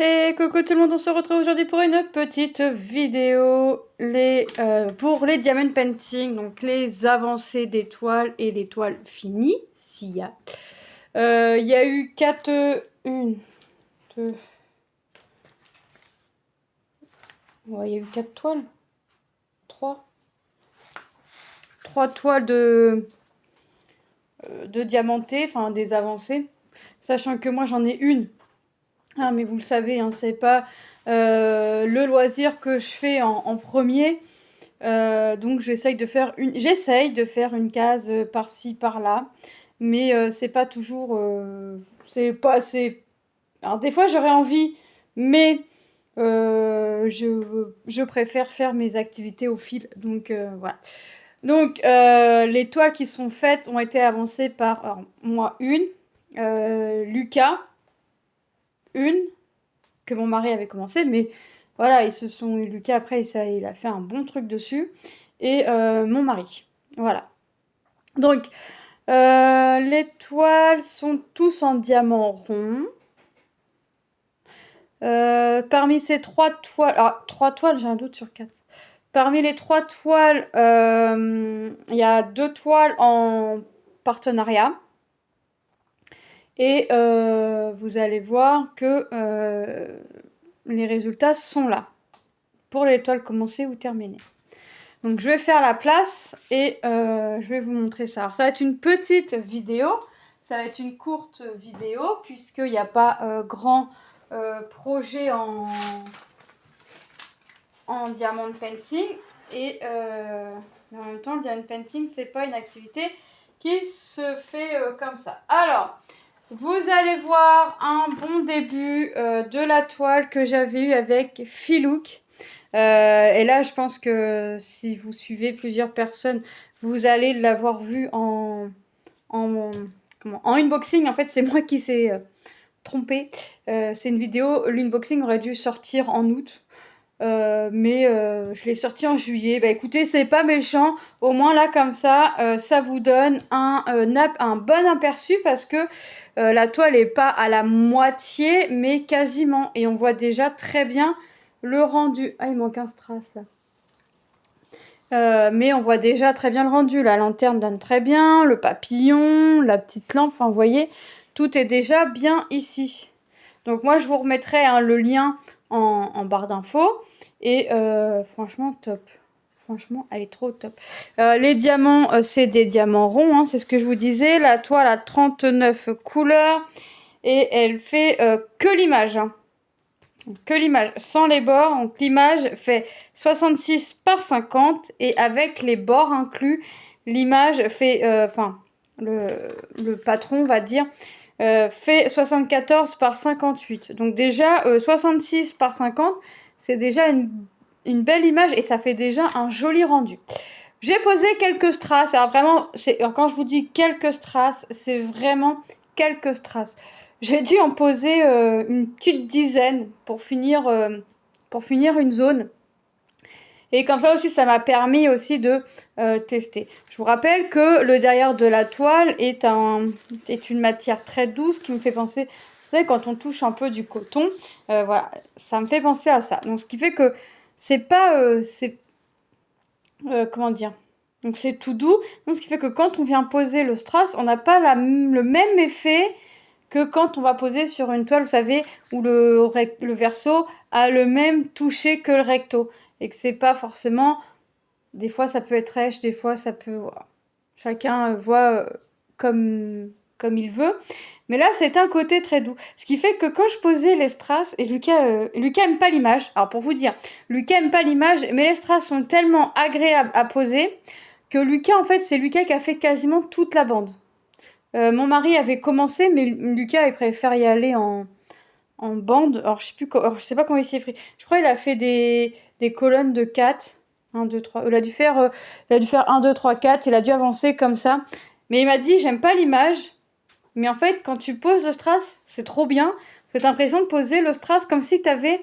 Hey coucou tout le monde, on se retrouve aujourd'hui pour une petite vidéo pour les diamond painting, donc les avancées des toiles et les toiles finies, s'il y a. Il y a eu 4, 1, 2, ouais, il y a eu 4 toiles, 3 toiles de diamanté, enfin des avancées, sachant que moi j'en ai une. Ah, mais vous le savez, hein, c'est pas le loisir que je fais en premier. Donc j'essaye de faire une case par-ci, par-là. Mais c'est pas toujours. C'est pas assez. Alors des fois j'aurais envie, mais je préfère faire mes activités au fil. Donc voilà. Donc les toiles qui sont faites ont été avancées par alors, moi une, Lucas une, que mon mari avait commencé, mais voilà, Lucas après il a fait un bon truc dessus, et mon mari. Voilà. Donc les toiles sont tous en diamant rond. Parmi ces 3 toiles, alors 3 toiles, j'ai un doute sur 4. Parmi les 3 toiles, il y a 2 toiles en partenariat. Et vous allez voir que les résultats sont là pour les toiles commencées ou terminées. Donc je vais faire la place et je vais vous montrer ça. Alors ça va être une petite vidéo, ça va être une courte vidéo puisqu'il n'y a pas grand projet en diamond painting. Et en même temps, le diamond painting, c'est pas une activité qui se fait comme ça. Alors, vous allez voir un bon début de la toile que j'avais eu avec Filouk. Et là, je pense que si vous suivez plusieurs personnes, vous allez l'avoir vu en unboxing. En fait, c'est moi qui s'est trompée. C'est une vidéo, l'unboxing aurait dû sortir en août. Mais je l'ai sorti en juillet. Bah écoutez, c'est pas méchant. Au moins là, comme ça vous donne un bon aperçu parce que la toile est pas à la moitié, mais quasiment. Et on voit déjà très bien le rendu. Ah, il manque un strass là. Mais on voit déjà très bien le rendu. La lanterne donne très bien, le papillon, la petite lampe. Enfin, vous voyez, tout est déjà bien ici. Donc moi, je vous remettrai le lien en barre d'infos. Et franchement, top. Franchement, elle est trop top. Les diamants, c'est des diamants ronds, hein, c'est ce que je vous disais. La toile a 39 couleurs et elle fait que l'image. Hein. Que l'image, sans les bords. Donc l'image fait 66 par 50 et avec les bords inclus, l'image fait... le patron va dire... fait 74 par 58. Donc déjà, 66 par 50, c'est déjà une belle image et ça fait déjà un joli rendu. J'ai posé quelques strass. Alors vraiment, quand je vous dis quelques strass, c'est vraiment quelques strass. J'ai dû en poser une petite dizaine pour finir une zone. Et comme ça aussi, ça m'a permis aussi de tester. Je vous rappelle que le derrière de la toile est une matière très douce qui me fait penser, vous savez, quand on touche un peu du coton, voilà, ça me fait penser à ça. Donc ce qui fait que c'est pas, comment dire, donc c'est tout doux. Donc ce qui fait que quand on vient poser le strass, on n'a pas le même effet que quand on va poser sur une toile, vous savez, où le verso a le même toucher que le recto. Et que c'est pas forcément... Des fois, ça peut être rêche, des fois, ça peut... Voilà. Chacun voit comme il veut. Mais là, c'est un côté très doux. Ce qui fait que quand je posais les strass, et Lucas aime pas l'image. Alors, pour vous dire, Lucas aime pas l'image, mais les strass sont tellement agréables à poser que Lucas, en fait, c'est Lucas qui a fait quasiment toute la bande. Mon mari avait commencé, mais Lucas, il préfère y aller en bande. Alors, je sais pas comment il s'y est pris. Je crois qu'il a fait des colonnes de 4. 1, 2, 3. Il a dû faire 1, 2, 3, 4. Il a dû avancer comme ça. Mais il m'a dit, j'aime pas l'image. Mais en fait, quand tu poses le strass, c'est trop bien. J'ai l'impression de poser le strass comme si tu avais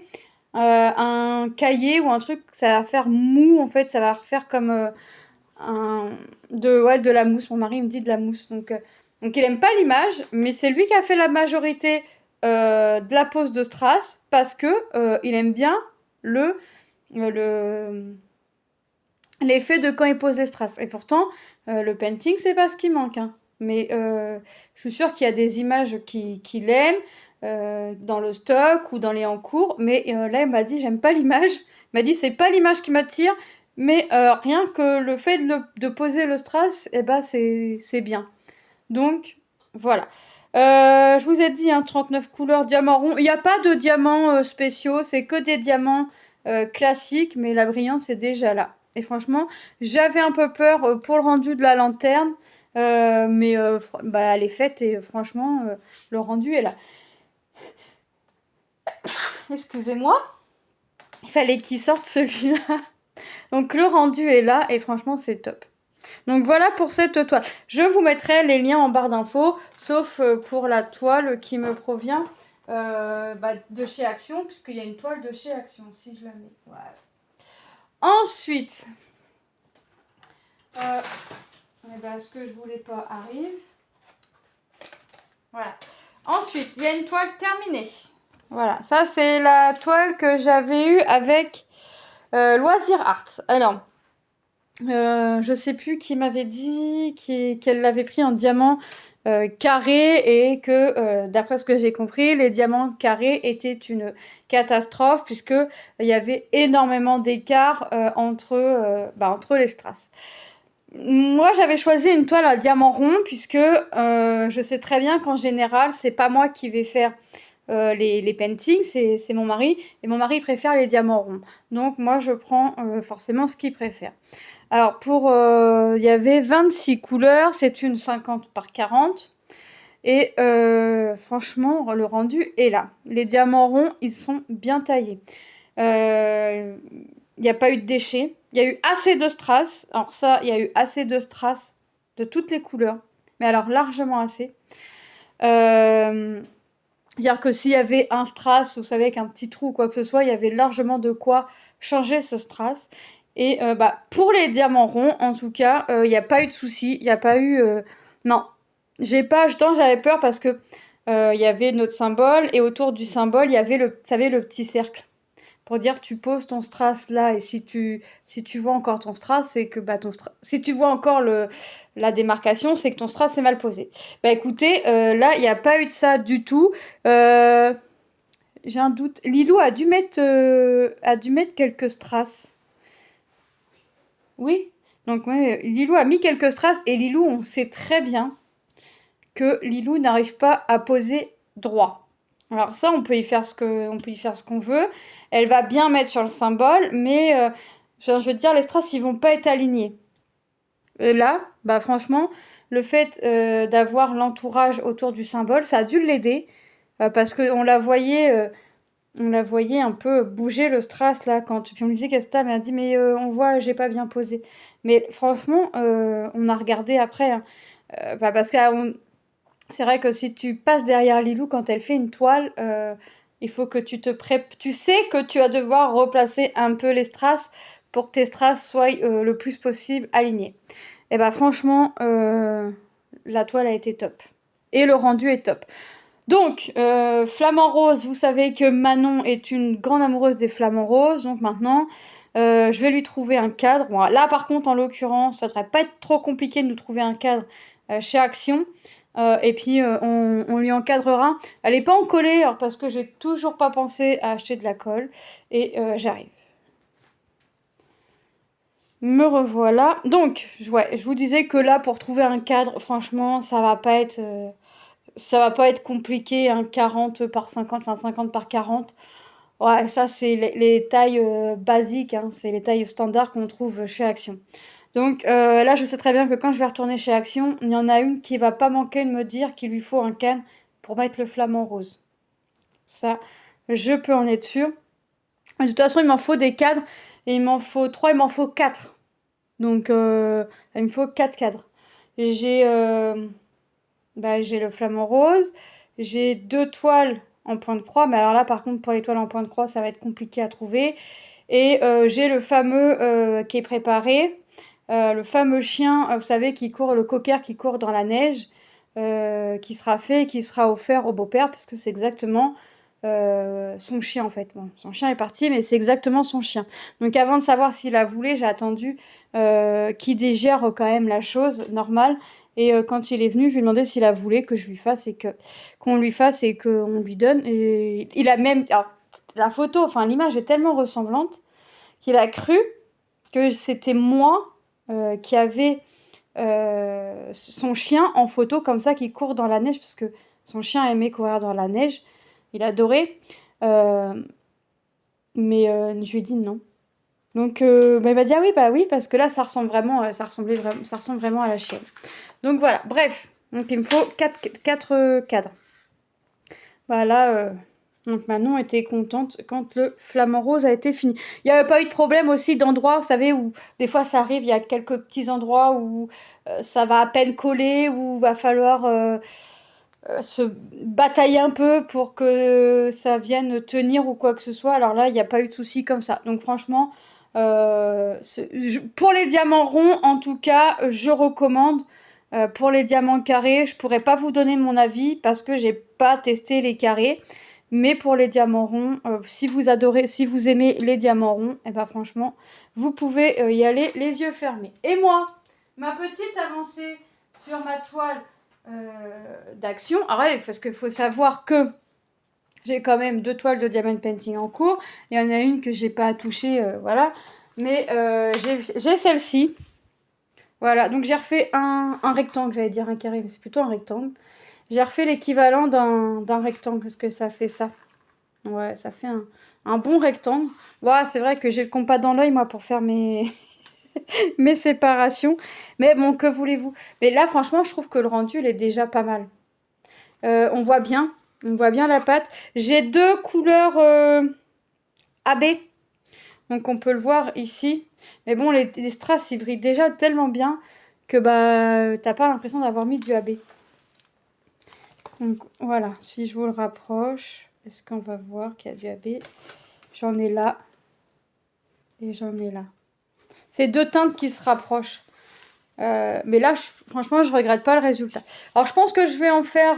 un cahier ou un truc. Ça va faire mou, en fait. Ça va refaire comme de la mousse. Mon mari me dit de la mousse. Donc il aime pas l'image, mais c'est lui qui a fait la majorité de la pose de strass parce que il aime bien le l'effet de quand il pose les strass. Et pourtant, le painting, c'est pas ce qui manque, hein. Mais je suis sûre qu'il y a des images qu'il aime dans le stock ou dans les en cours. Mais là, il m'a dit, j'aime pas l'image. Il m'a dit, c'est pas l'image qui m'attire. Mais rien que le fait de poser le strass, eh ben, c'est bien. Donc, voilà. Je vous ai dit, hein, 39 couleurs, diamant rond. Il n'y a pas de diamants spéciaux, c'est que des diamants classiques, mais la brillance est déjà là. Et franchement, j'avais un peu peur pour le rendu de la lanterne, mais bah, elle est faite et franchement, le rendu est là. Excusez-moi, il fallait qu'il sorte celui-là. Donc le rendu est là et franchement, c'est top. Donc voilà pour cette toile. Je vous mettrai les liens en barre d'infos, sauf pour la toile qui me provient de chez Action, puisqu'il y a une toile de chez Action, si je la mets. Voilà. Ensuite, ce que je voulais pas arrive. Voilà. Ensuite, il y a une toile terminée. Voilà, ça c'est la toile que j'avais eue avec Loisir Art. Alors, je sais plus qui m'avait dit qu'elle l'avait pris en diamant carré et que, d'après ce que j'ai compris, les diamants carrés étaient une catastrophe puisque il y avait énormément d'écart entre les strass. Moi, j'avais choisi une toile à diamant rond puisque je sais très bien qu'en général, c'est pas moi qui vais faire les paintings, c'est mon mari, et mon mari préfère les diamants ronds. Donc moi, je prends forcément ce qu'il préfère. Alors, il y avait 26 couleurs, c'est une 50 par 40. Et franchement, le rendu est là. Les diamants ronds, ils sont bien taillés. Il n'y a pas eu de déchets. Il y a eu assez de strass. Alors ça, il y a eu assez de strass de toutes les couleurs. Mais alors, largement assez. C'est-à-dire que s'il y avait un strass, vous savez, avec un petit trou ou quoi que ce soit, il y avait largement de quoi changer ce strass. Et pour les diamants ronds, en tout cas, il n'y a pas eu de souci. Il n'y a pas eu... Non. J'avais peur parce que il y avait notre symbole et autour du symbole, il y avait vous savez, le petit cercle. Pour dire tu poses ton strass là et si tu vois encore ton strass, c'est que si tu vois encore la démarcation, c'est que ton strass est mal posé. Bah écoutez, là, il n'y a pas eu de ça du tout. J'ai un doute. Lilou a dû mettre quelques strass. Oui. Donc ouais, Lilou a mis quelques strass et Lilou, on sait très bien que Lilou n'arrive pas à poser droit. Alors ça, on peut y faire ce qu'on veut. Elle va bien mettre sur le symbole, mais je veux dire, les strass, ils vont pas être alignés. Et là, bah franchement, le fait d'avoir l'entourage autour du symbole, ça a dû l'aider parce qu'on la voyait. On la voyait un peu bouger le strass là quand puis on lui disait qu'est-ce que t'as, mais elle a dit mais on voit j'ai pas bien posé. Mais franchement on a regardé après hein, parce que c'est vrai que si tu passes derrière Lilou quand elle fait une toile, il faut que tu te prépares. Tu sais que tu vas devoir replacer un peu les strass pour que tes strass soient le plus possible alignés. Et bah franchement, la toile a été top. Et le rendu est top. Donc, flamant rose, vous savez que Manon est une grande amoureuse des flamants roses. Donc maintenant, je vais lui trouver un cadre. Bon, là, par contre, en l'occurrence, ça devrait pas être trop compliqué de nous trouver un cadre chez Action. Et puis, on lui encadrera. Elle n'est pas encollée, alors, parce que j'ai toujours pas pensé à acheter de la colle. Et j'arrive. Me revoilà. Donc, ouais, je vous disais que là, pour trouver un cadre, franchement, ça va pas être compliqué, un 40 par 50, enfin 50 par 40. Ouais, ça, c'est les tailles basiques, hein, c'est les tailles standards qu'on trouve chez Action. Donc là, je sais très bien que quand je vais retourner chez Action, il y en a une qui va pas manquer de me dire qu'il lui faut un canne pour mettre le flamant rose. Ça, je peux en être sûre. De toute façon, il m'en faut des cadres. Et il m'en faut 3, il m'en faut 4. Donc, il me faut 4 cadres. J'ai le flamant rose. J'ai 2 toiles en point de croix. Mais alors là, par contre, pour les toiles en point de croix, ça va être compliqué à trouver. Et j'ai le fameux qui est préparé. Le fameux chien, vous savez, qui court, le cocker qui court dans la neige. qui sera fait et qui sera offert au beau-père, parce que c'est exactement son chien en fait. Bon, son chien est parti, mais c'est exactement son chien. Donc avant de savoir s'il la voulait, j'ai attendu qu'il digère quand même la chose normale. Et quand il est venu, je lui ai demandé s'il la voulait que je lui fasse et qu'on lui fasse et qu'on lui donne. Et il a même... Alors, la photo, enfin l'image est tellement ressemblante qu'il a cru que c'était moi qui avait son chien en photo comme ça qui court dans la neige parce que son chien aimait courir dans la neige. Il adorait. Mais je lui ai dit non. Donc bah, il m'a dit ah oui bah oui parce que là ça ressemble vraiment ça ressemble vraiment à la chienne. Donc voilà, bref. Donc il me faut 4 cadres. Voilà. Donc Manon était contente quand le flamant rose a été fini. Il n'y avait pas eu de problème aussi d'endroits, vous savez, où des fois ça arrive, il y a quelques petits endroits où ça va à peine coller, où va falloir se batailler un peu pour que ça vienne tenir ou quoi que ce soit. Alors là, il n'y a pas eu de souci comme ça. Donc franchement, pour les diamants ronds, en tout cas, je recommande. Pour les diamants carrés, je pourrais pas vous donner mon avis parce que j'ai pas testé les carrés. Mais pour les diamants ronds, si vous adorez, si vous aimez les diamants ronds, et ben franchement, vous pouvez y aller les yeux fermés. Et moi, ma petite avancée sur ma toile d'action. Alors ouais, parce qu'il faut savoir que j'ai quand même 2 toiles de diamond painting en cours. Il y en a une que j'ai pas touchée, voilà. Mais j'ai celle-ci. Voilà, donc j'ai refait un rectangle, j'allais dire un carré, mais c'est plutôt un rectangle. J'ai refait l'équivalent d'un rectangle, parce que ça fait ça. Ouais, ça fait un bon rectangle. Voilà, c'est vrai que j'ai le compas dans l'œil, moi, pour faire mes... mes séparations. Mais bon, que voulez-vous? Mais là, franchement, je trouve que le rendu, il est déjà pas mal. On voit bien la pâte. J'ai 2 couleurs AB. Donc on peut le voir ici. Mais bon, les strass, ils brillent déjà tellement bien que bah t'as pas l'impression d'avoir mis du AB. Donc voilà, si je vous le rapproche, est-ce qu'on va voir qu'il y a du AB? J'en ai là. Et j'en ai là. C'est 2 teintes qui se rapprochent. Mais là, franchement, je regrette pas le résultat. Alors, je pense que je vais en faire...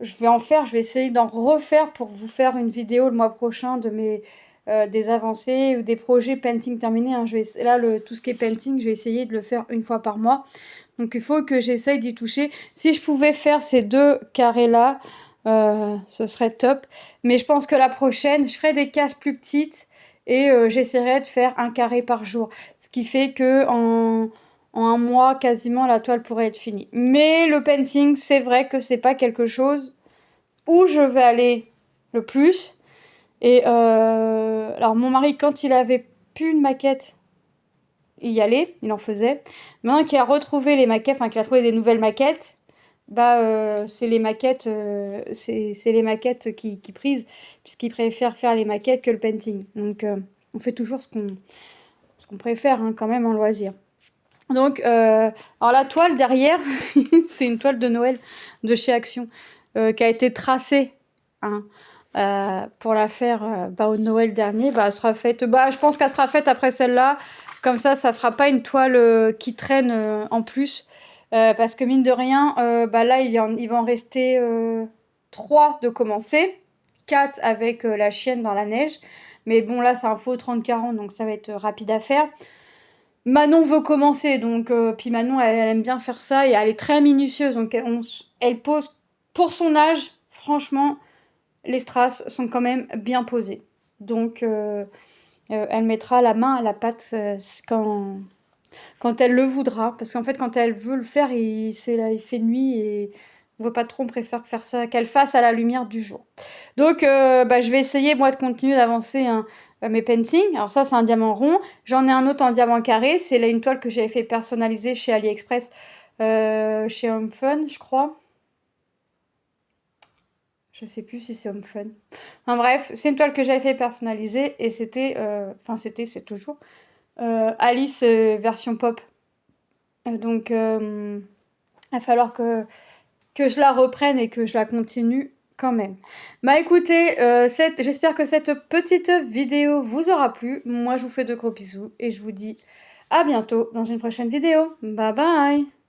je vais essayer d'en refaire pour vous faire une vidéo le mois prochain de des avancées ou des projets painting terminés. Hein. Tout ce qui est painting, je vais essayer de le faire une fois par mois. Donc, il faut que j'essaye d'y toucher. Si je pouvais faire ces 2 carrés-là, ce serait top. Mais je pense que la prochaine, je ferai des cases plus petites et j'essaierai de faire un carré par jour. Ce qui fait que en un mois, quasiment, la toile pourrait être finie. Mais le painting, c'est vrai que c'est pas quelque chose où je vais aller le plus. Et alors, mon mari, quand il avait plus une maquette, il y allait, il en faisait. Maintenant qu'il a retrouvé les maquettes, enfin qu'il a trouvé des nouvelles maquettes, bah c'est les maquettes, c'est les maquettes qui prisent, puisqu'il préfère faire les maquettes que le painting. Donc, on fait toujours ce qu'on préfère, hein, quand même, en loisir. Donc, alors la toile derrière, c'est une toile de Noël de chez Action qui a été tracée hein, pour la faire au Noël dernier. Bah, elle sera faite, je pense qu'elle sera faite après celle-là. Comme ça fera pas une toile qui traîne en plus. Parce que mine de rien, là, il va en rester 3 de commencer. 4 avec la chienne dans la neige. Mais bon, là, c'est un faux 30-40, donc ça va être rapide à faire. Manon veut commencer, donc puis Manon elle aime bien faire ça et elle est très minutieuse, donc elle pose pour son âge, franchement, les strass sont quand même bien posés. Donc elle mettra la main à la pâte quand elle le voudra, parce qu'en fait quand elle veut le faire, il fait nuit et on voit pas trop, on préfère faire ça qu'elle fasse à la lumière du jour. Donc je vais essayer moi de continuer d'avancer mes paintings. Alors ça c'est un diamant rond, j'en ai un autre en diamant carré, c'est là une toile que j'avais fait personnaliser chez AliExpress, chez Home Fun je crois. Je sais plus si c'est Home Fun. Enfin bref, c'est une toile que j'avais fait personnaliser et c'était, c'est toujours Alice version pop. Donc il va falloir que je la reprenne et que je la continue quand même. Bah écoutez, j'espère que cette petite vidéo vous aura plu. Moi je vous fais de gros bisous et je vous dis à bientôt dans une prochaine vidéo. Bye bye!